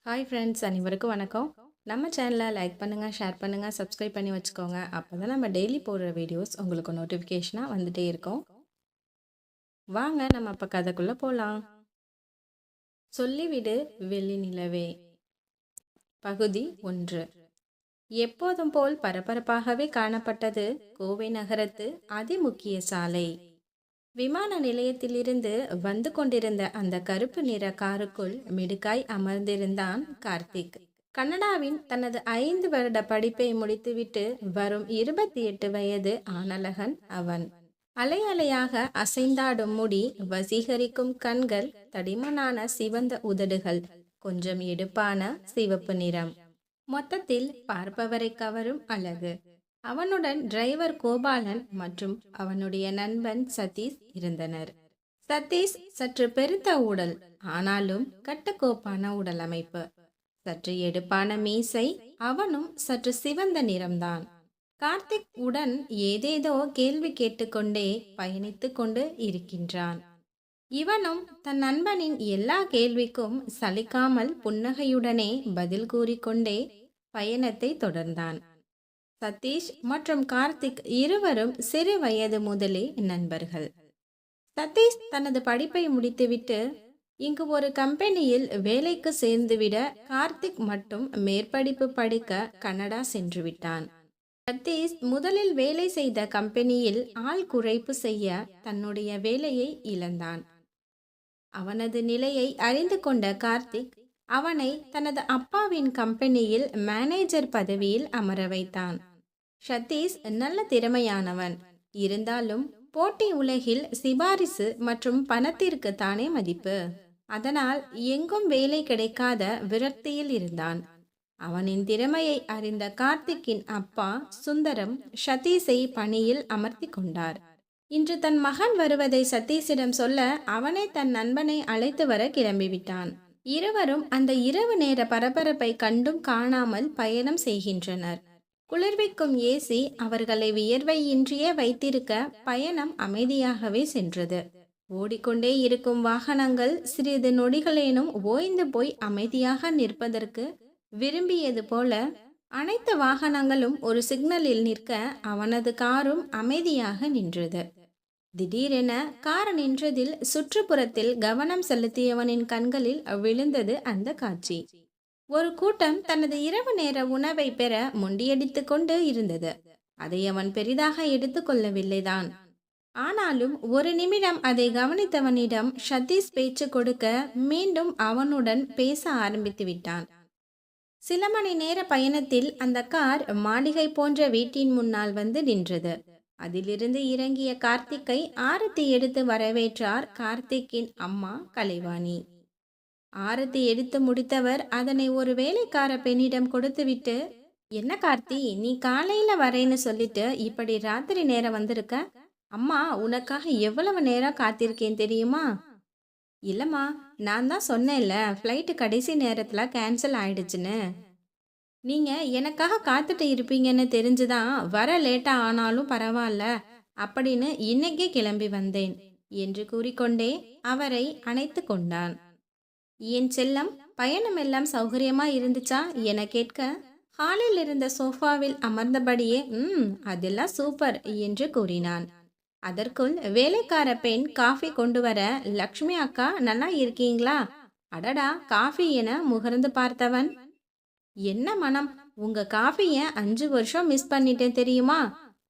Hi friends, அனைவருக்கும் வணக்கம். நம்ம சேனலை லைக் பண்ணுங்கள், ஷேர் பண்ணுங்கள், சப்ஸ்கிரைப் பண்ணி வச்சுக்கோங்க. அப்போ தான் நம்ம டெய்லி போடுற வீடியோஸ் உங்களுக்கு நோட்டிஃபிகேஷனாக வந்துட்டே இருக்கும். வாங்க நம்ம அப்போ கதைக்குள்ளே போகலாம். சொல்லிவிடு வெள்ளி நிலவே. பகுதி 1. எப்போதும் போல் பரபரப்பாகவே காணப்பட்டது கோவை நகரத்து அதிமுக்கிய சாலை. விமான நிலையத்திலிருந்து வந்து கொண்டிருந்த அந்த கருப்பு நிற காருக்குள் மிடுக்காய் அமர்ந்திருந்தான் கார்த்திக். கனடாவின் தனது 5 வருட படிப்பை முடித்துவிட்டு வரும் 28 வயது ஆணழகன் அவன். அலை அலையாக அசைந்தாடும் முடி, வசீகரிக்கும் கண்கள், தடிமனான சிவந்த உதடுகள், கொஞ்சம் எடுப்பான சிவப்பு நிறம், மொத்தத்தில் பார்ப்பவரை கவரும் அழகு. அவனுடன் டிரைவர் கோபாலன் மற்றும் அவனுடைய நண்பன் சதீஷ் இருந்தனர். சதீஷ் சற்று பெருத்த உடல், ஆனாலும் கட்டுக்கோப்பான உடல் அமைப்பு, சற்று எடுப்பான மீசை, அவனும் சற்று சிவந்த நிறம்தான். கார்த்திக் உடன் ஏதேதோ கேள்வி கேட்டுக்கொண்டே பயணித்து கொண்டு இருக்கின்றான். இவனும் தன் நண்பனின் எல்லா கேள்விக்கும் சலிக்காமல் புன்னகையுடனே பதில் கூறிக்கொண்டே பயணத்தை தொடர்ந்தான். சதீஷ் மற்றும் கார்த்திக் இருவரும் சிறு வயது முதலே நண்பர்கள். சதீஷ் தனது படிப்பை முடித்துவிட்டு இங்கு ஒரு கம்பெனியில் வேலைக்கு சேர்ந்துவிட கார்த்திக் மட்டும் மேற்படிப்பு படிக்க கனடா சென்று விட்டான். சதீஷ் முதலில் வேலை செய்த கம்பெனியில் ஆள் குறைப்பு செய்ய தன்னுடைய வேலையை இழந்தான். அவனது நிலையை அறிந்து கொண்ட கார்த்திக் அவனை தனது அப்பாவின் கம்பெனியில் மேனேஜர் பதவியில் அமர வைத்தான். சதீஷ் நல்ல திறமையானவன், இருந்தாலும் போட்டி உலகில் சிபாரிசு மற்றும் பணத்திற்கு தானே மதிப்பு. அதனால் எங்கும் வேலை கிடைக்காத விரக்தியில் இருந்தான். அவனின் திறமையை அறிந்த கார்த்திக்கின் அப்பா சுந்தரம் சதீஷை பணியில் அமர்த்தி கொண்டார். இன்று தன் மகன் வருவதை சதீஷிடம் சொல்ல அவனே தன் நண்பனை அழைத்து வர கிளம்பிவிட்டான். இருவரும் அந்த இரவு நேர பரபரப்பை கண்டும் காணாமல் பயணம் செய்கின்றனர். குளிர்விக்கும் ஏசி அவர்களை வியர்வையின்றியே வைத்திருக்க பயணம் அமைதியாகவே சென்றது. ஓடிக்கொண்டே இருக்கும் வாகனங்கள் சிறிது நொடிகளேனும் ஓய்ந்து போய் அமைதியாக நிற்பதற்கு விரும்பியது போல அனைத்து வாகனங்களும் ஒரு சிக்னலில் நிற்க அவனது காரும் அமைதியாக நின்றது. திடீரென கார் நின்றதில் சுற்றுப்புறத்தில் கவனம் செலுத்தியவனின் கண்களில் விழுந்தது அந்த காட்சி. ஒரு கூட்டம் தனது இரவு நேர உணவை பெற முண்டியடித்து கொண்டு இருந்தது. அதை அவன் பெரிதாக எடுத்துக்கொள்ளவில்லைதான். ஆனாலும் ஒரு நிமிடம் அதை கவனித்தவனிடம் சதீஷ் பேச்சு கொடுக்க மீண்டும் அவனுடன் பேச ஆரம்பித்து விட்டான். சில மணி நேர பயணத்தில் அந்த கார் மாளிகை போன்ற வீட்டின் முன்னால் வந்து நின்றது. அதிலிருந்து இறங்கிய கார்த்திக்கை ஆரத்தி எடுத்து வரவேற்றார் கார்த்திக்கின் அம்மா கலைவாணி. ஆரத்தி எடுத்து முடித்தவர் அதனை ஒரு வேலைக்கார பெண்ணிடம் கொடுத்துவிட்டு, என்ன கார்த்தி, நீ காலையில வரேன்னு சொல்லிட்டு இப்படி ராத்திரி நேரம் வந்திருக்க? அம்மா உனக்காக எவ்வளவு நேரம் காத்திருக்கேன் தெரியுமா? இல்லம்மா, நான் தான் சொன்னேன்ல ஃப்ளைட்டு கடைசி நேரத்தில் கேன்சல் ஆயிடுச்சுன்னு. நீங்க எனக்காக காத்துட்டு இருப்பீங்கன்னு தெரிஞ்சுதான் வர லேட்டா ஆனாலும் பரவாயில்ல அப்படின்னு இன்னைக்கே கிளம்பி வந்தேன் என்று கூறிக்கொண்டே அவரை அணைத்து கொண்டான். என் செல்லம், பயணம் எல்லாம் சௌகரியமா இருந்துச்சா என கேட்க, ஹாலில் இருந்த சோஃபாவில் அமர்ந்தபடியே அதெல்லாம் சூப்பர் என்று கூறினான். அதற்குள் வேலைக்கார பெண் காஃபி கொண்டு வர, லக்ஷ்மி அக்கா நல்லா இருக்கீங்களா? அடடா காஃபி என முகர்ந்து பார்த்தவன், என்ன மனம், உங்க காஃபிய 5 வருஷம் மிஸ் பண்ணிட்டேன் தெரியுமா?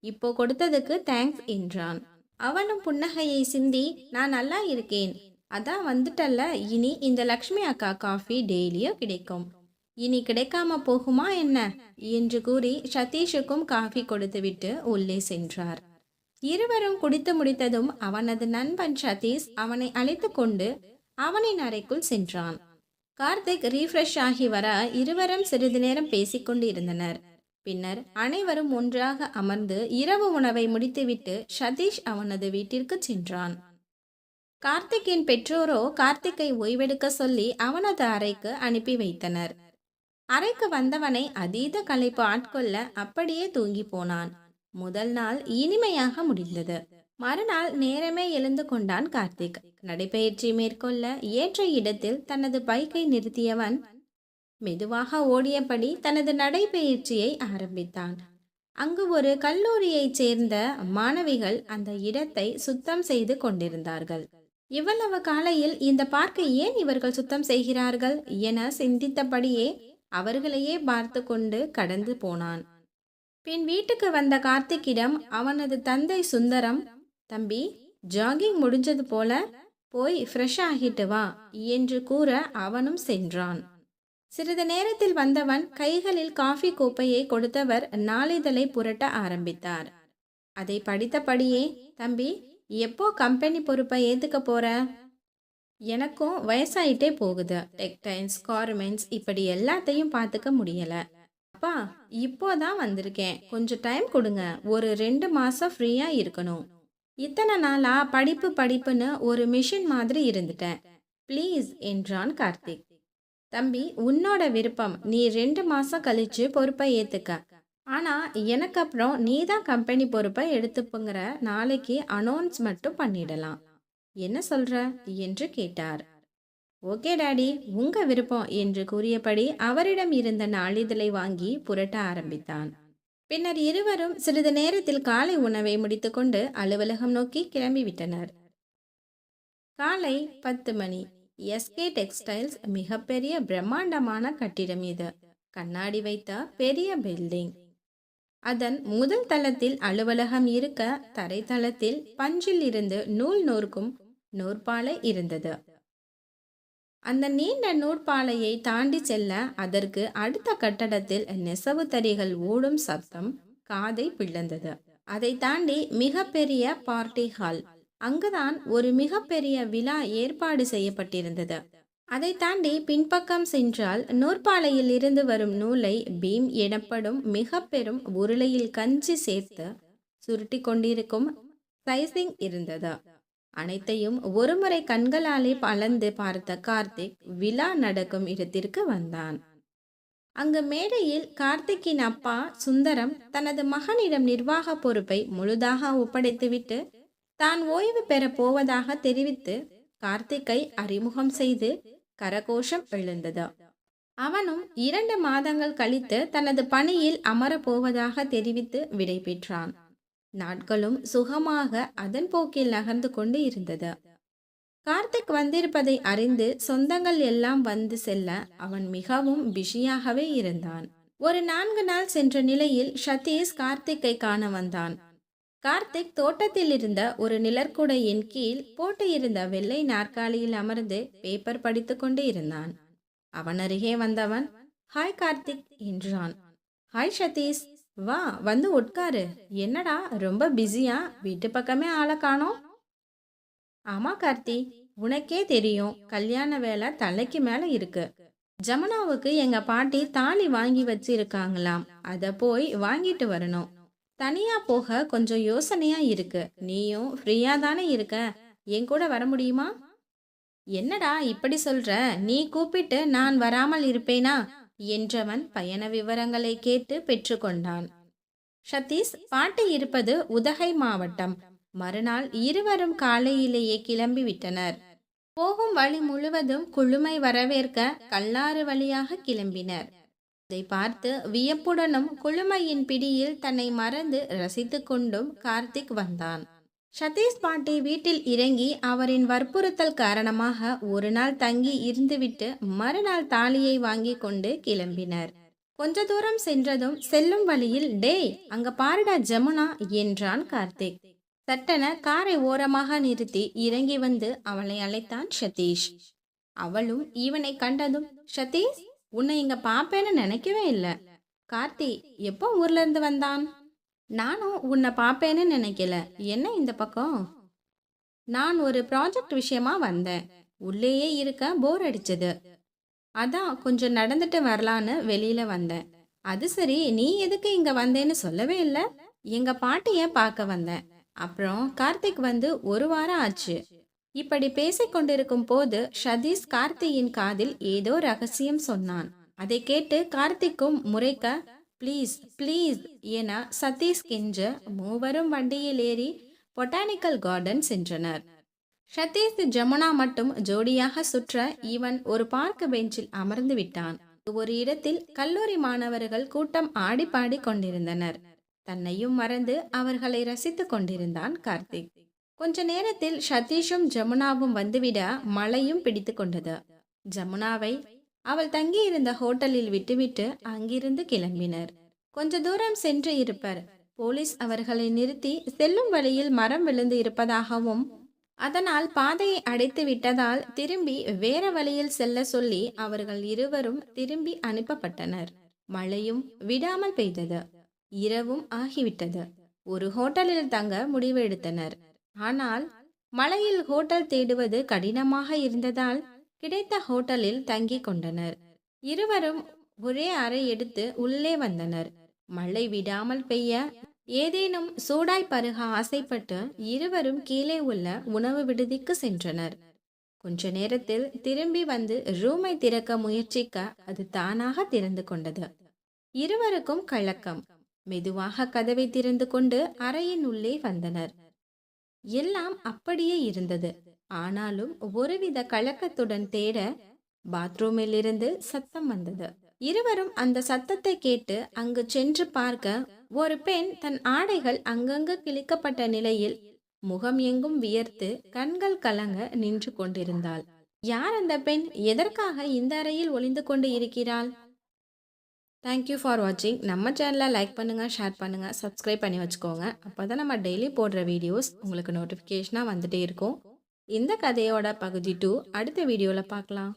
இப்போ கொடுத்ததுக்கு தேங்க்ஸ் என்றான். அவனும் புன்னகையை சிந்தி, நான் நல்லா இருக்கேன், அதான் வந்துட்டல்ல, இனி இந்த லக்ஷ்மி அக்கா காஃபி டெய்லியும் கிடைக்கும், இனி கிடைக்காம போகுமா என்ன என்று கூறி சதீஷுக்கும் காஃபி கொடுத்துவிட்டு உள்ளே சென்றார். இருவரும் குடித்து முடித்ததும் அவனது நண்பன் சதீஷ் அவனை அழைத்து கொண்டு அவனின் அறைக்குள் சென்றான். கார்த்திக் ரீஃப்ரெஷ் ஆகி வர இருவரும் சிறிது நேரம் பேசிக்கொண்டு இருந்தனர். பின்னர் அனைவரும் ஒன்றாக அமர்ந்து இரவு உணவை முடித்துவிட்டு சதீஷ் அவனது வீட்டிற்கு சென்றான். கார்த்திக்கின் பெற்றோரோ கார்த்திக்கை ஓய்வெடுக்க சொல்லி அவனது அறைக்கு அனுப்பி வைத்தனர். அறைக்கு வந்தவனை அதீத களைப்பு ஆட்கொள்ள அப்படியே தூங்கி போனான். முதல் நாள் இனிமையாக முடிந்தது. மறுநாள் நேரமே எழுந்து கொண்டான் கார்த்திக். நடைபயிற்சி மேற்கொள்ள ஏற்ற இடத்தில் தனது பைக்கை நிறுத்தியவன், மெதுவாக ஓடியபடி தனது நடைபயிற்சியை ஆரம்பித்தான். அங்கு ஒரு கல்லூரியைச் சேர்ந்த மாணவிகள் அந்த இடத்தை சுத்தம் செய்து கொண்டிருந்தார்கள். இவ்வளவு காலையில் இந்த பார்க்கை ஏன் இவர்கள் சுத்தம் செய்கிறார்கள் என சிந்தித்தபடியே அவர்களையே பார்த்து கொண்டு கடந்து போனான். பின் வீட்டுக்கு வந்த கார்த்திக்கிடம் அவனது தந்தை சுந்தரம், தம்பி, ஜாகிங் முடிஞ்சது போல, போய் ஃப்ரெஷ் ஆகிட்டு வா என்று கூற அவனும் சென்றான். சிறிது நேரத்தில் வந்தவன் கைகளில் காஃபி கோப்பையை கொடுத்தவர் நாளிதழை புரட்ட ஆரம்பித்தார். அதை படித்தபடியே, தம்பி, எப்போ கம்பெனி பொறுப்பை ஏத்துக்க போற? எனக்கும் வயசாயிட்டே போகுது. டெக்டைல்ஸ், கார்மெண்ட்ஸ் இப்படி எல்லாத்தையும் பார்த்துக்க முடியல. அப்பா, இப்போதான் வந்திருக்கேன், கொஞ்சம் டைம் கொடுங்க. ஒரு 2 மாசம் ஃப்ரீயா இருக்கணும். இத்தனை நாளா படிப்பு படிப்புன்னு ஒரு மிஷின் மாதிரி இருந்துட்டேன். ப்ளீஸ் என்றான் கார்த்திக். தம்பி, உன்னோட விருப்பம். நீ 2 மாசம் கழிச்சு பொறுப்பை ஏத்துக்க. ஆனா எனக்கு அப்புறம் நீ தான் கம்பெனி பொறுப்பை எடுத்துப்புங்கிற நாளைக்கு அனௌன்ஸ் மட்டும் பண்ணிடலாம். என்ன சொல்ற என்று கேட்டார். ஓகே டாடி, உங்க விருப்பம் என்று கூறியபடி அவரிடம் இருந்த நாளிதழை வாங்கி புரட்ட ஆரம்பித்தான். பின்னர் இருவரும் சிறிது நேரத்தில் காலை உணவை முடித்துக்கொண்டு அலுவலகம் நோக்கி கிளம்பிவிட்டனர். காலை 10 மணி. எஸ்கே டெக்ஸ்டைல்ஸ் மிகப்பெரிய பிரம்மாண்டமான கட்டிடம் இது. கண்ணாடி வைத்த பெரிய பில்டிங். அதன் முதல் தளத்தில் அலுவலகம் இருக்க, தரைத்தளத்தில் பஞ்சில் இருந்து நூல் நூற்கும் நூற்பாலை இருந்தது. அந்த நீண்ட நூற்பாலையை தாண்டி செல்ல அதற்கு அடுத்த கட்டடத்தில் நெசவு தறிகள் ஓடும் சத்தம் காதை பிளந்தது. அதை தாண்டி மிகப்பெரிய பார்ட்டி ஹால். அங்குதான் ஒரு மிகப்பெரிய விழா ஏற்பாடு செய்யப்பட்டிருந்தது. அதை தாண்டி பின்பக்கம் சென்றால் நூற்பாலையில் இருந்து வரும் நூலை பீம் எனப்படும் மிக பெரும் உருளையில் கஞ்சி சேர்த்து சுருட்டி கொண்டிருக்கும் சைசிங் இருந்தது. அனைத்தையும் ஒருமுறை கண்களாலே அளந்து பார்த்த கார்த்திக் விழா நடக்கும் இடத்திற்கு வந்தான். அங்கு மேடையில் கார்த்திக்கின் அப்பா சுந்தரம் தனது மகனிடம் நிர்வாக பொறுப்பை முழுதாக ஒப்படைத்துவிட்டு தான் ஓய்வு பெற போவதாக தெரிவித்து கார்த்திக்கை அறிமுகம் செய்து கரகோஷம் எழுந்தது. அவனும் 2 மாதங்கள் கழித்து தனது பணியில் அமரப்போவதாக தெரிவித்து விடை பெற்றான். நாட்களும் சுகமாக அதன் போக்கில் நகர்ந்து கொண்டு இருந்தது. கார்த்திக் வந்திருப்பதை அறிந்து சொந்தங்கள் எல்லாம் வந்து செல்ல அவன் மிகவும் பிஸியாகவே இருந்தான். ஒரு 4 நாள் சென்ற நிலையில் சதீஷ் கார்த்திக்கை காண வந்தான். கார்த்திக் தோட்டத்தில் இருந்த ஒரு நிழற்குடையின் கீழ் போட்டு இருந்த வெள்ளை நாற்காலியில் அமர்ந்து பேப்பர் படித்து கொண்டு இருந்தான். அவன் அருகே வந்தவன், ஹாய் கார்த்திக் என்றான். ஹாய் சதீஷ், வா வந்து உட்காரு. என்னடா ரொம்ப பிஸியா? வீட்டு பக்கமே ஆளை காணோம். ஆமா கார்த்தி, உனக்கே தெரியும், கல்யாண வேலை தலைக்கு மேல இருக்கு. ஜமுனாவுக்கு எங்க பாட்டி தாலி வாங்கி வச்சிருக்காங்களாம். அத போய் வாங்கிட்டு வரணும். தனியா போக கொஞ்சம் யோசனையா இருக்கு. நீயும் ஃப்ரீயா தானே இருக்க, என் கூட வர முடியுமா? என்னடா இப்படி சொல்ற? நீ கூப்பிட்டு நான் வராமல் இருப்பேனா என்றவன் பயண விவரங்களை கேட்டு பெற்றுக்கொண்டான். சதீஷ், பாட்டி இருப்பது உதகை மாவட்டம். மறுநாள் இருவரும் காலையிலேயே கிளம்பி விட்டனர். போகும் வழி முழுவதும் குழுமை வரவேற்க கல்லாறு வழியாக கிளம்பினர். அதை பார்த்து வியப்புடனும் குழுமையின் பிடியில் தன்னை மறந்து ரசித்து கொண்டும் கார்த்திக் வந்தான். சதீஷ் பாட்டி வீட்டில் இறங்கி அவரின் வற்புறுத்தல் காரணமாக ஒரு நாள் தங்கி இருந்துவிட்டு மறுநாள் தாலியை வாங்கி கொண்டு கிளம்பினர். கொஞ்ச தூரம் சென்றதும் செல்லும் வழியில், டேய் அங்க பாருடா ஜமுனா என்றான் கார்த்திக். சட்டென காரை ஓரமாக நிறுத்தி இறங்கி வந்து அவளை அழைத்தான் சதீஷ். அவளும் இவனை கண்டதும், சதீஷ், உன்னை இங்க பாப்பேன்னு நினைக்கவே இல்லை. கார்த்தி எப்போ ஊர்ல இருந்து வந்தான்? நானும் உன்னை பாப்பேன்னு நினைக்கல. என்ன இந்த பக்கம்? நான் ஒரு ப்ராஜெக்ட் விஷயமா வந்தேன். உள்ளேயே இருக்க போர் அடிச்சது. அதான் கொஞ்சம் நடந்துட்டு வரலான்னு வெளியில வந்தேன். அது சரி, நீ எதுக்கு இங்க வந்தேன்னு சொல்லவே இல்லை. எங்க பாட்டிய பார்க்க வந்தேன். அப்புறம் கார்த்திக் வந்து 1 வாரம் ஆச்சு. இப்படி பேசிக்கொண்டிருக்கும் போது சதீஷ் கார்த்தியின் காதில் ஏதோ ரகசியம் சொன்னான். அதை கேட்டு கார்த்திக்கும் முறைக்க, ப்ளீஸ் ப்ளீஸ் என சதீஷ் கெஞ்ச மூவரும் வண்டியில் ஏறி பொட்டானிக்கல் கார்டன் சென்றனர். சதீஷ் ஜமுனா மட்டும் ஜோடியாக சுற்ற இவன் ஒரு பார்க் பெஞ்சில் அமர்ந்து விட்டான். ஒரு இடத்தில் கல்லூரி மாணவர்கள் கூட்டம் ஆடி பாடி கொண்டிருந்தனர். தன்னையும் மறந்து அவர்களை ரசித்துக் கொண்டிருந்தான் கார்த்திக். கொஞ்ச நேரத்தில் சதீஷும் ஜமுனாவும் வந்துவிட மழையும் பிடித்து கொண்டது. ஜமுனாவை அவள் தங்கியிருந்த ஹோட்டலில் விட்டுவிட்டு அங்கிருந்து கிளம்பினர். கொஞ்ச தூரம் சென்று இருப்பர். போலீஸ் அவர்களை நிறுத்தி செல்லும் வழியில் மரம் விழுந்து இருப்பதாகவும் அதனால் பாதையை அடைத்து விட்டதால் திரும்பி வேற வழியில் செல்ல சொல்லி அவர்கள் இருவரும் திரும்பி அனுப்பப்பட்டனர். மழையும் விடாமல் பெய்தது. இரவும் ஆகிவிட்டது. ஒரு ஹோட்டலில் தங்க முடிவு எடுத்தனர். ஆனால் மழையில் ஹோட்டல் தேடுவது கடினமாக இருந்ததால் கிடைத்த ஹோட்டலில் தங்கிக் கொண்டனர். இருவரும் ஒரே அறை எடுத்து உள்ளே வந்தனர். மழை விடாமல் பெய்ய ஏதேனும் சூடாய் பருக ஆசைப்பட்டு இருவரும் கீழே உள்ள உணவு விடுதிக்கு சென்றனர். கொஞ்ச நேரத்தில் திரும்பி வந்து ரூமை திறக்க முயற்சிக்க அது தானாக திறந்து கொண்டது. இருவருக்கும் கலக்கம். மெதுவாக கதவை திறந்து கொண்டு அறையின் உள்ளே வந்தனர். எல்லாம் அப்படியே இருந்தது. ஆனாலும் ஒருவித கலக்கத்துடன் தேட பாத்ரூமில் இருந்து சத்தம் வந்தது. இருவரும் அந்த சத்தத்தை கேட்டு அங்கு சென்று பார்க்க ஒரு பெண் தன் ஆடைகள் அங்கங்கு கிழிக்கப்பட்ட நிலையில் முகம் எங்கும் வியர்த்து கண்கள் கலங்க நின்று கொண்டிருந்தாள். யார் அந்த பெண்? எதற்காக இந்த அறையில் ஒளிந்து கொண்டு இருக்கிறாள்? தேங்க்யூ ஃபார் வாட்சிங். நம்ம சேனலை லைக் பண்ணுங்கள், ஷேர் பண்ணுங்கள், சப்ஸ்கிரைப் பண்ணி வச்சுக்கோங்க. அப்போ தான் நம்ம டெய்லி போடுற வீடியோஸ் உங்களுக்கு நோட்டிஃபிகேஷனாக வந்துட்டே இருக்கும். இந்த கதையோட பகுதி 2 அடுத்த வீடியோவில் பார்க்கலாம்.